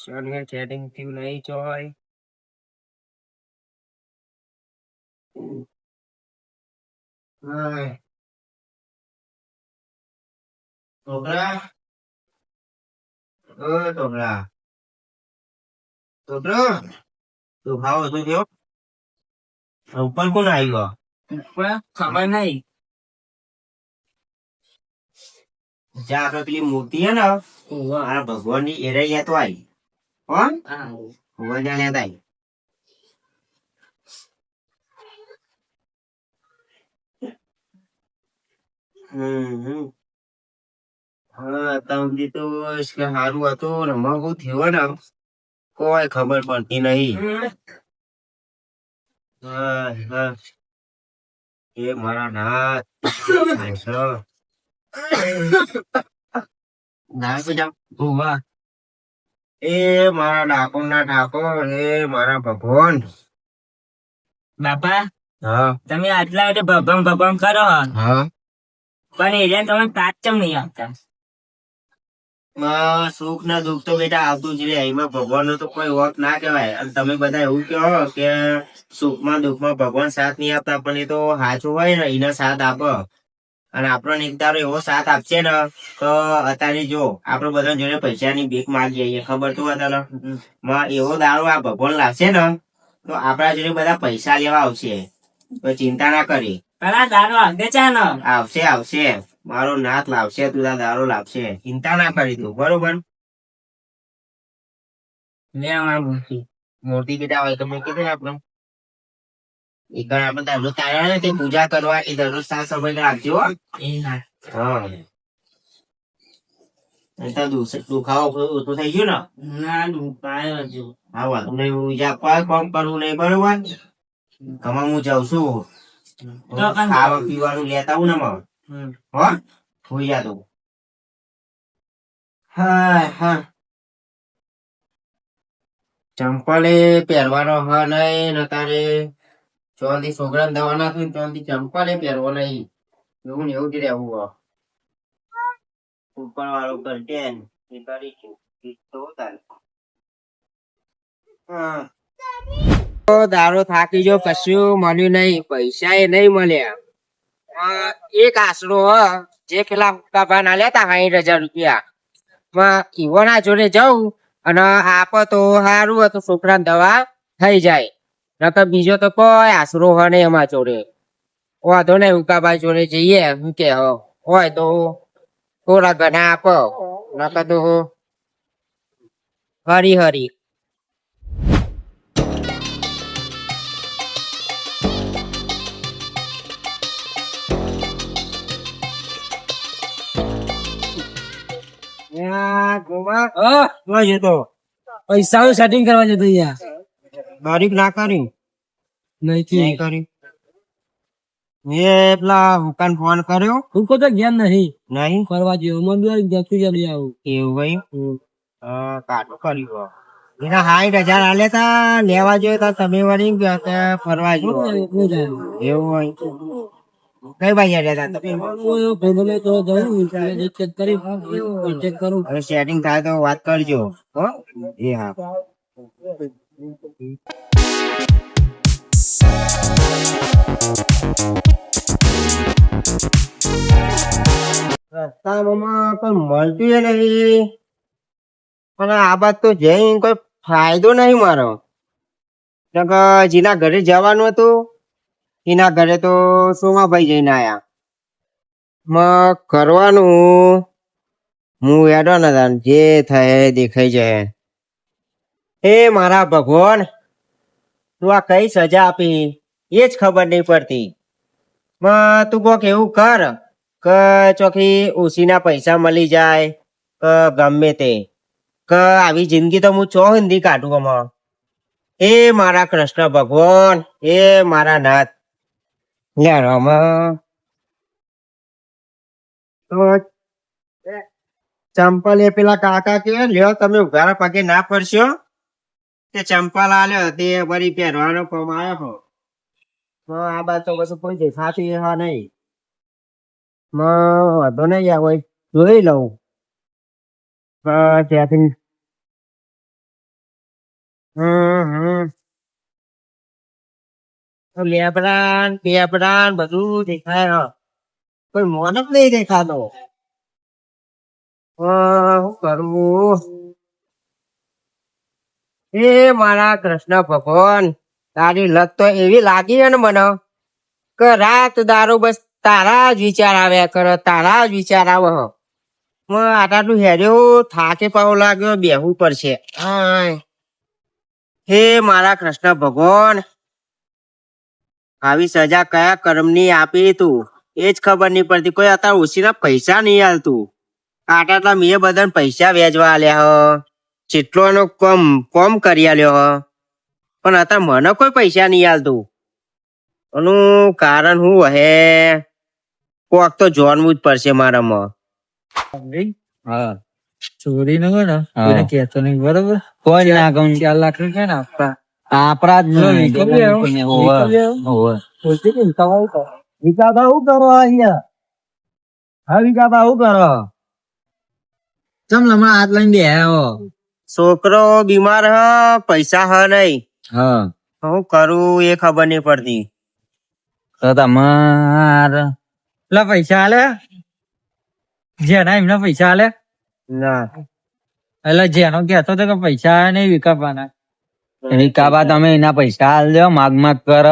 પૈસાનું સેટિંગ થયું નહીં ચોય. હાય. છોકરા, ઓ છોકરા, છોકરો, તું ખાવ તો થયો. ઉપર કોણ આવી ગયો? ઉપર ખબર નહીં. જ્યાં આપડે પેલી મૂર્તિ હે ને આ ભગવાન ની એરૈયા તો આવી કોણ ભગવાન લેતા આવી. હા તમને તો સારું હતું રમવા બહુ થયો ને કોઈ ખબર પડતી નહીં. એ મારા નાથ એ મારા ડાકોર ના ઠાકોર એ મારા ભગવાન. બાપા હા તમે આટલા માટે ભગવાન ભગવાન કરો હા પણ એને તમે તાત ચમ નહીં આવતા? સુખ ના દુઃખ તો બેટા આવતું જ રે. એમાં ભગવાન નો તો કોઈ વોક ના કહેવાય. અને તમે બધા એવું કહો કે સુખ માં દુઃખ માં ભગવાન સાથ નહીં આપતા, પણ એ તો સાચું હોય ને એનો સાથ આપો. અને આપણને એક દારો એવો સાથ આપશે ને તો અત્યારે જો આપડે બધા જોડે પૈસાની ભીખ માંગીએ ખબર તો અત્યારે એવો દારો આ ભગવાન લાવશે ને તો આપડા જોડે બધા પૈસા લેવા આવશે. તો ચિંતા ના કરી. દારો આવશે આવશે મારો નાથ લાવશે. તું દારો લાવશે. ચિંતા ના કરી તું બરોબર. મોટી બેટા હોય તો મેં કીધું ને આપડે એક આપણે દરરોજ તારા ને તે પૂજા કરવા એ દરરોજ સાત સમય રાખજો. હા દુખાવો ઓછું થઈ ગયું ને? ના દુખાય હજુ. હા વાંધો નહીં. પૂજા કોઈ કામ કરવું નહીં બરોબર. તમારે હું જાઉં છું ખાવા પીવાનું લેતા હું ને હો હોઈ જા તું. હા હા ચંપલે પહેરવાનો હ નહીં ને તારે ચોથી છોકરા દવા નાખી ત્યાંથી ચંપલે પહેરવો નહીં. એવું ને એવું જ રહેવું. ઉપર વાળું કરજે એ કરીશું તો તારે. દારો થાકી જો કશું મળ્યું નહીં. પૈસા એ નહીં મળ્યા. એક આશરો જે પેલા હુક્કા ના લેતા 60,000 રૂપિયા ઈવો ના જોડે જવું અને આપો તો સારું હતું. છોકરા દવા થઈ જાય. નકર બીજો તો કોઈ આશરો હોય નહીં અમારા જોડે. વાંધો નહીં હુક્કાભાઈ જોડે જઈએ. શું કે હોય તો થોડા ઘણા આપો નકર તો હરી હરી. પૈસા સેટિંગ કરવા જતો બારીક ના કરી નહીં કરી. એ પેલા હુકાન ફોન કર્યો. હું તો જ્ઞાન નહીં નહીં કરવા જેવું મને જતું જલ્દી આવું એવું ભાઈ કાઢો કર્યું. એના 60,000 આલે તા લેવા જોઈએ તો તમે વળી ફરવા જો એવું હોય. કઈ બાજુ રહ્યા તા તમે? હવે સેટિંગ થાય તો વાત કરજો હો. એ હા રસ્તામાં કોઈ મળતું નહીં. પણ આ બાદ તો જઈ કોઈ ફાયદો નહીં મારો. જેના ઘરે જવાનું હતું એના ઘરે તો સોમાભાઈ જઈને આયા. કરવાનું હું હેડો ને જે થાય દેખાઈ જાય. એ મારા ભગવાન તું આ કઈ સજા આપી એ જ ખબર નહીં પડતી. તું કોક એવું કર કે ચોખી ઉસીના પૈસા મળી જાય કે ગમે તે કે આવી જિંદગી તો હું ચો હિન્દી કાઢું આમાં. એ મારા કૃષ્ણ ભગવાન એ મારા નાથ ચંપલ એ પેલા કાકા કે લ્યો તમે ઉઘાડા પગે ના પડશો તે ચંપલ આલ્યો તે વળી પહેરવાનો કમાયો. આ બાદ તો કશું કોઈ દેખાતું એવા નહીં. વાંધો નહીં યાર જોઈ લઉં ત્યાંથી લેબડા બધું દેખાય કોઈ મોન જ નહીં દેખાતો. શું કરવું? એ મારા કૃષ્ણ ભગવાન, તારી લત તો એવી લાગી છે ને મને કે રાત દારૂ બસ તારા જ વિચાર આવ્યા કરે, તારા જ વિચાર આવે. આટલું હેર્યો થાકે પાવ લાગ્યો, બેહવું પડશે. આય. હે મારા કૃષ્ણ ભગવાન, આવી સજા કયા કર્મની આપી તું એ જ ખબર નહીં પડતી. કોઈ અત્યારે ઓછીના પૈસા નહીં હાલતું. આટલા મેં બધાને પૈસા વેચવા આલ્યા હ, જેટલો એનો કોમ કરી આલ્યો હ, પણ અત્યારે મને કોઈ પૈસા નહીં હાલતું. એનું કારણ શું હે? કોક તો જોનવું જ પડશે મારામાં. હા, ચોરી નો ને હા. કોઈને કહેતો નહીં, બરોબર? કોઈ ના કહું 4 લાખ રૂપિયા ને આપતા. આપડા જ જો નહીં. વિકલ્પ લેવો. હોવે, વિકલ્પ લેવો. હોવે. બોલતી નહીં, તમારું કહો. વિકાસા શું કરો અહીંયા? હા, વિકાસા શું કરો? ચમ હમણાં હાથ લઈને બેહ્યા હો? છોકરો બીમાર હ, પૈસા હ નહીં. હા, શું કરું એ ખબર નહીં પડતી. તો તમાર પેલા પૈસા આલે? જેના એમના પૈસા આલે? ના, એટલે જેનો કહેતો હતો કે પૈસા આયા નહીં વિકાસવાના. વિકાબા તમે એના પૈસા હાલ દો, માગ કર.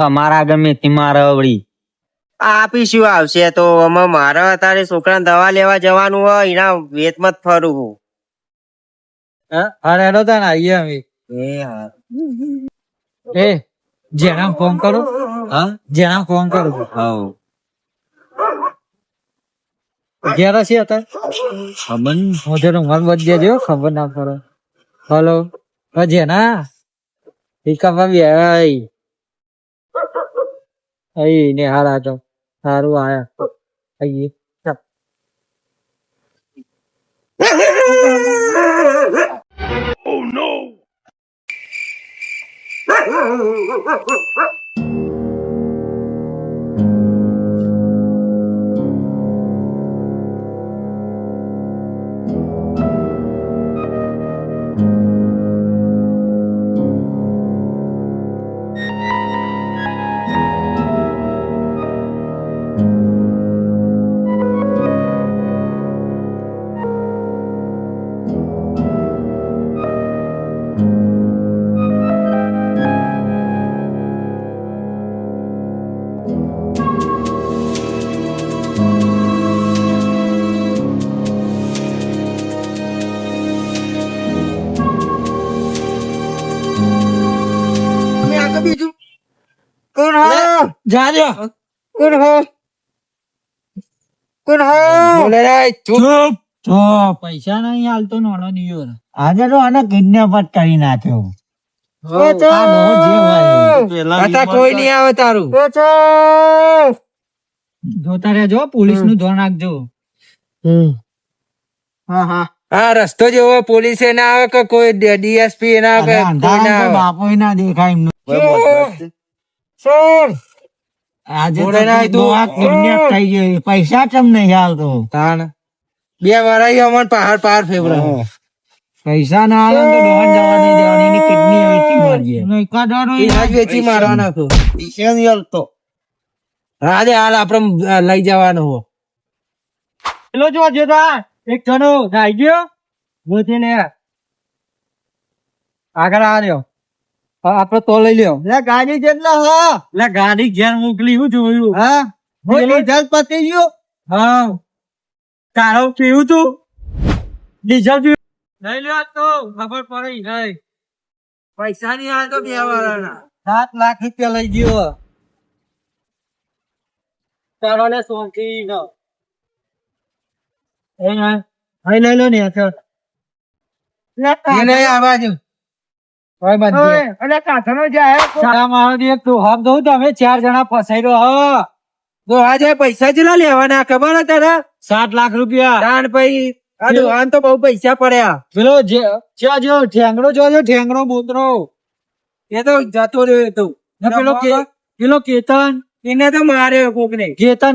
અમારા આગળ મેથી મારે વળી. આપી શું આવશે? તો અમે મારે અત્યારે છોકરાને દવા લેવા જવાનું હોય, એના વેતમાં જ ફરું હું. હા, હેડો તાન આવીએ અમે. એ જેના ફોન કરું. હા, જેના ફોન કરું. હવ. ઘેર છે અત્યારે? ખબર નહીં. મોઢે રૂમાલ બાંધી દેજો, ખબર ના પડે. હલો, જેના વિકાસા બી આઈ ને હારા તો સારું આયા આઈએ. બીજું કોણ હો? જાજો કોણ હો? કોણ હો? બોલે રે ચૂપ તો પૈસા નહીં હાલતો નોનો દિયો આજે તો આને કિડનેપ જ કરી નાખ્યો. આ ડોહો જે હોય અત્યારે કોઈ નહીં આવે તારું. જોતા રહેજો, પોલીસ નું ધ્યાન રાખજો. હા હા, આ રસ્તો જેવો પોલીસ ના આવે કે કોઈ ડીએસપી ના આવે કે કોઈ ના આવે. બાપો ના દેખાય એમનો. આજે બોલે ના તું. ડોહા કિડનેપ થઈ ગયો, પૈસા ચમ નહીં હાલતો. તાણ 2 વરાઈ અમન પહાડ પહાડ ફેવરા. પૈસા ના હાલે તો ડોહા જવા નહીં દેવાની, એની કિડની વેચી મારજે. નહીં કાઢવાનો એ આજ વેચી મારવાના તો. ઈશે નહીં હાલતો. હાલે હાલ આપણે લઈ જવાનો હો. પેલો જો જોતા એક જણો જાય ગયો ગોતીને આગળ આ રહ્યો. આપડે તો લઈ લ્યો. લે ગાડી કેટલા હા? લે ગાડી ઘેર મોકલી, હું જોયું. હા, ડીઝલ પતી ગયો. હા, તારો પીવું તું ડીઝલ પીવું લઈ લ્યો તો ખબર પડે નહીં. પૈસા નહીં હાલતો 2 વરાના. 7 લાખ રૂપિયા લઈ ગયો. તારો ને સોંકી નો એ ના લઈ લો ને અત્યારે. એ નહીં આવા જો. ઓય બંધી. અને કાઠનો જાય તારા મારો એક તો હમ દઉં તમે 4 જણા ફસાઈ રહ્યો. હા, તો આજે પૈસા જેટલા લેવાના ખબર હે તારા? 7 લાખ રૂપિયા. તાણ પછી આ દુકાન તો બહુ પૈસા પડ્યા. પેલો જ્યાં જો ઠેંગડો જોજો, ઠેંગડો બોતરો એ તો જતો રહ્યો એ તો. ને પેલો કેતન એને તો માર્યો કોક ને. કેતન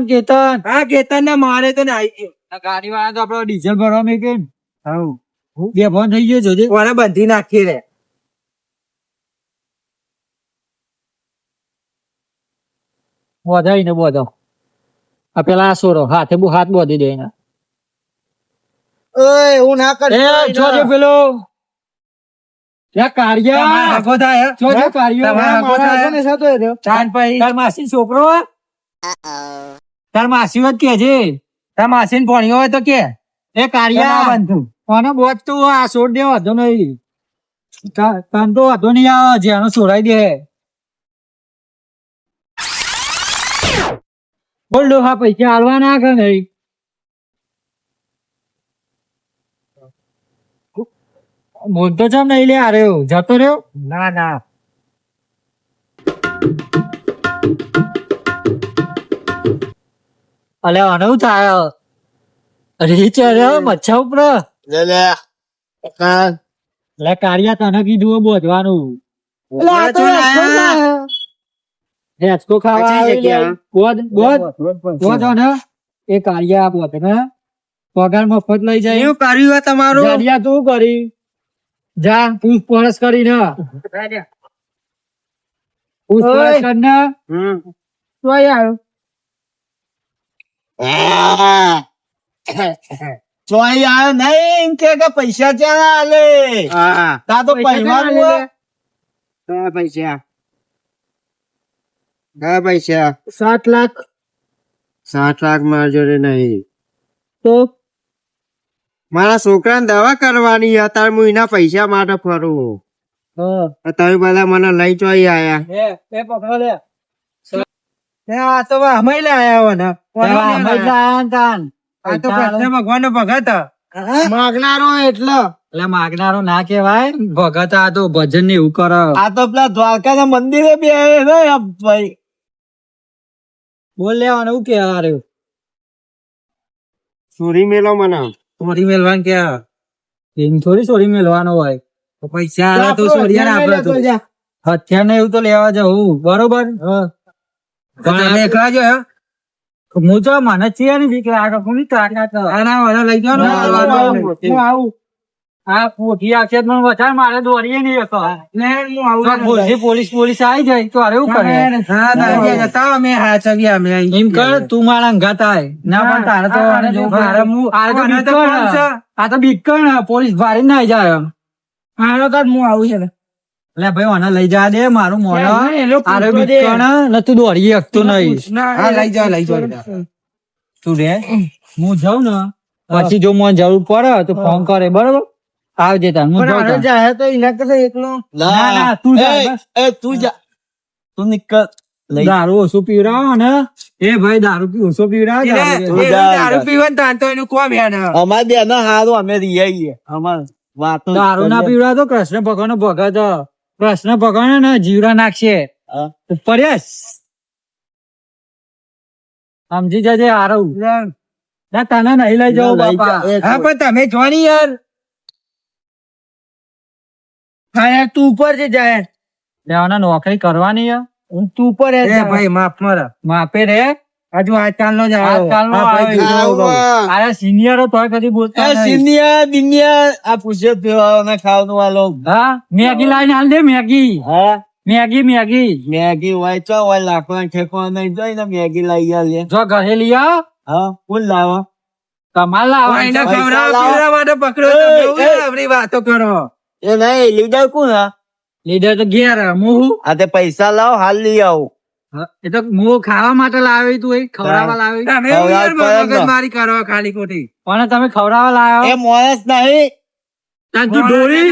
હા, કેતન ને મારે તો નાઈ ગયો. ગાડી વાળા તો આપડે ડીઝલ ભરવા મેં કે બે ફોન થઈ ગયો જોજે. કોને બંધી નાખી રે. વધારીને બોધો આ પેલા આ સોરો હાથ બોધી દે એના ઓય એવું ના કર જોજો પેલો ત્યાં કાળિયા જોજો કાળિયો તાર માસી છોકરો તાર માસી વાત કે છે તાર માસી ને ભણ્યો હોય તો કે એ કાળિયા કોને બોચતું આ છોડ દે વાંધો નહીં તન તો વાંધો નહીં આવે જેનો છોડાઈ દે બોલ ડોહા પૈસા હાલવા ના કે નહીં બોલતો ચમ નહીં લે રહ્યો જતો રહ્યો ના અલે અનુ થાય રીચ મચ્છા ઉપર લે કાળિયા તને કીધું બોધવાનું હેચકો ખાવા બોધ ને એ કાળિયા બોધ ને પગાર મફત લઈ જાય એવું કર્યું તમારું જાડિયા તું કરી જા પૂછપરછ કરી ને પૂછપરછ કરી ને તો આવ્યો ચોઈ આવ્યો નહીં કે પૈસા ક્યાં આલે તા તો પૈસા પૈસા 7 લાખ 7 લાખ મારા જોડે નહીં તો મારા છોકરાને દવા કરવાની હતા હું એના પૈસા માટે ફરું તમે બધા મને લઈ ચોઈ આયા એ પકડો લે આ તો અમે લે આયા આ તો કૃષ્ણ ભગવાન નો ભગત માગનારો એટલે એટલે માગનારો ના કેવાય ભગત આ તો ભજન ને એવું કરે આ તો પેલા દ્વારકા ના મંદિરે બે ભાઈ બોલ લેવાનું એવું કે રહ્યું સુરી મેલો મને ચોરી મેલવાનું કે એમ થોડી ચોરી મેલવાનો હોય તો પૈસા આવે તો ચોરીયા ને આપડે તો હથિયાર ને એવું તો લેવા જવું બરોબર તમે એકલા જો હું તો મને છીએ ને બીક લાગે કોની તાકાત લઈ જવાનું હું આવું આ પોઠી આખે મને વધારે મારે દોરીએ નહીં હતો ને હું આવું પોલીસ આવી જાય તો અરે એવું કરે એમ કર તું મારા અંગાત આય ના પણ તારે તો આ તો બીક કર પોલીસ ભારે ના જાય મારો કાઢ હું આવું છે એટલે ભાઈ મને લઈ જા દે મારું મોડો આરે બીક કર ને તું દોડી શકતો નહીં લઈ જાઓ તું રે હું જાઉં ને પછી જો મને જરૂર પડે તો ફોન કરે બરોબર આવજે તાર હું જાય તો એના કરતા એકલો ના તું જા તું જા તું નીકળ દારૂ ઓછું પીવડાવો ને એ ભાઈ દારૂ ઓછો પીવડાવો દારૂ પીવાનું તાન તો એનું કોમ હેને અમાર બે ના હારું અમે રીએ અમાર વાતો દારૂ ના પીવડાવો તો કૃષ્ણ ભગવાન નો ભગત કૃષ્ણ ભગવાન ને જીવડા નાખશે પર્યાસ સમજી જજે હારું ના તને નહીં લઈ જાવ બાપા હા પણ તમે જોની યાર હા તું ઉપર જ જાય લેવાના નોકરી કરવાની તું ઉપર ભાઈ માફ મારા માપે રે હજુ આજકાલ નો જ અરે સિનિયર તો કદી બોલતા સિનિયર બિનિયર આ પૂછે પીવાના ખાવાનું વાલો હા મેગી લાઈને હાલ દે મેગી હા મેગી મેગી હોય ચો હોય લાકડા ઠેકવા નહીં જોઈ ને મેગી લઈ ગયા જો ઘરે લઈ આવ હા કોણ લાવો કમાલ લાવો પકડો વાતો કરો એ નહીં લીડર કોણ લીડર તો ઘેર હું આ તે પૈસા લાવો હાલ લઈ આવો એ તો હું ખાવા માટે લાવી તું ખવડાવવા લાવી મારી કરો ખાલી ખોટી પણ તમે ખવડાવવા લાવ્યો એ મોણસ નહીં તું ડોળી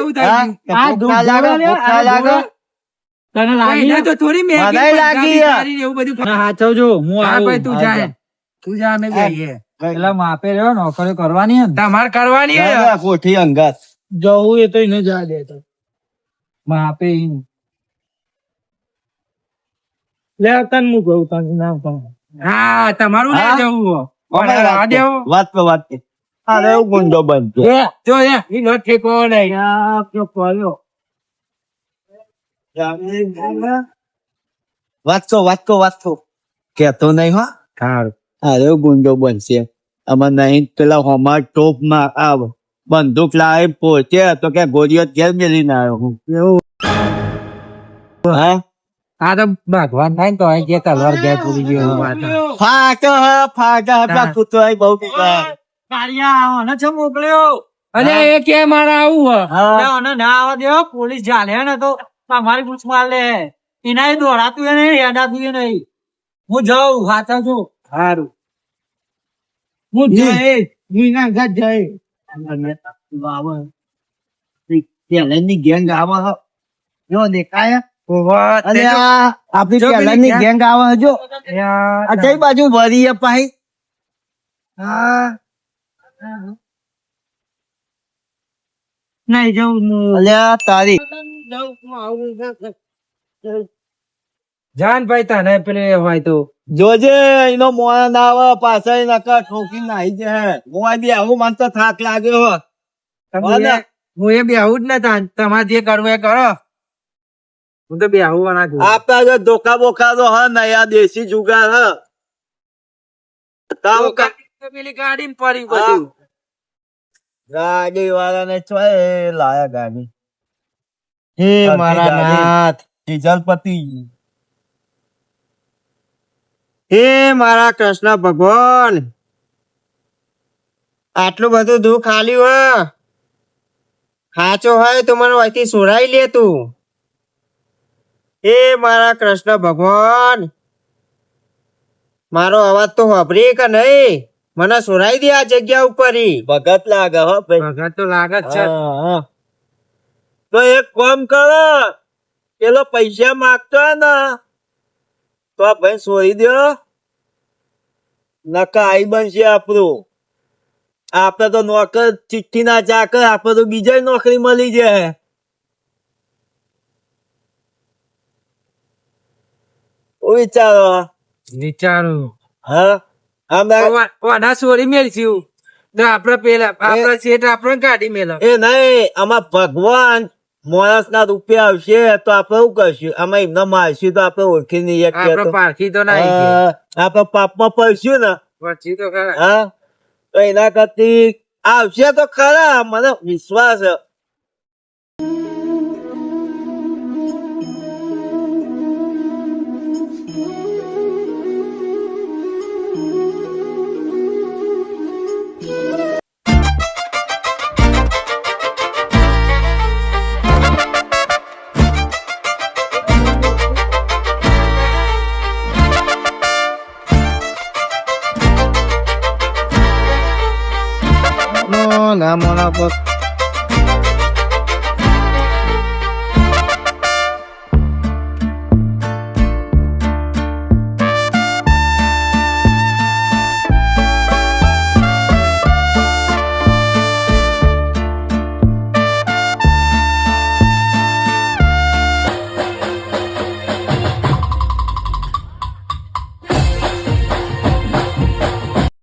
તને લાગી તો થોડી મેગી લાગી હાચવજો હું આવું તું જા અમે જઈએ પેલા માપે રહ્યો નોકરીઓ કરવાની હે તમારે કરવાની કોઠી અંગાત જવું એ તો એને જા દે તો માપે લે તન હું કહું તને નામ કહું હા તમારું લે જવું વાત પર વાત અરે ગુંડો બનતો જો એ નો ઠેકો નહીં કયો પડ્યો વાંચો કેતો નહીં હો અરે ગુંડો બનશે આમાં નહીં પેલા હોમા ટોપ માં આવ બંદૂક લાવે પોતે તો કે ગોળીઓ ઘેર મેલી ના આવ્યો હું હા આ તો ભગવાન થાય ને તો અહીં જે તલવાર ઘેર પૂરી ગયો એવું વાત. પેલા કૂતરો અહીં બહુ કાળિયા આને છે મોકલ્યો. અરે એ કે મારે આવું આને ના આવવા દો, પોલીસ જાલે ને તો અમારી પૂછ માર લે. એના એ દોડાતું એ નહીં, હેડાતું એ નહીં. હું જાઉં સાચા છું. સારું હું જઈશ, હું એના ઘર જઈશ. પેલેની ગેંગ આવે છે. જો દેખાય આપડી પેલેની ગેંગ આવે છે. જો આ કઈ બાજુ વળી પાહી. નહીં જવું અલ્યા તારી જાન ભાઈ તને પેલે હોય તો જોજે એનો મોણા ના આવે પાછળ નકા ઠોકી નાઈ જાય. હું બી આવું મને તો થાક લાગ્યો. હું એ બી આવું જ નતા. તમારે જે કરવું એ કરો. હું તો બી આવું ના આપતા જો ધોકા બોકા તો હ નયા દેશી જુગાર હ. પેલી ગાડી પડી બધું. ગાડી વાળા ને લાયા ગાડી. હે મારા નાથ ડીઝલ પતિ. હે મારા કૃષ્ણ ભગવાન, આટલું બધું દુઃખ આલ્યું સાચો હોય તો મને અહીંથી સોરાઈ લે તું. હે મારા કૃષ્ણ ભગવાન, મારો અવાજ તો વાપરી કે નહીં? મને સોરાઈ દે આ જગ્યા ઉપર. ભગત લાગે હો ભગત તો લાગે જ છે. તો એક કામ કરો, પેલો પૈસા માંગતો હોય ને તો ભાઈ છોડી દો. નકા આઈ બનશે આપણું. આપડે તો નોકર ચિઠ્ઠી ના ચાકર, આપડે તો બીજા નોકરી મળી જાય. વિચારો હા આના સોરી મેળશું આપડે પેલા આપડા શેઠ આપડે કાઢી મેળવ. એ નહીં, આમાં ભગવાન માણસ ના રૂપિયા આવશે તો આપડે શું કરશું? આમાં એમને મારશું તો આપડે ઓળખી નહીં પારખી તો આપડે પાપમાં પડશું ને પછી તો ખરા. હા તો એના કરતી આવશે તો ખરા, મને વિશ્વાસ છે. ના મોના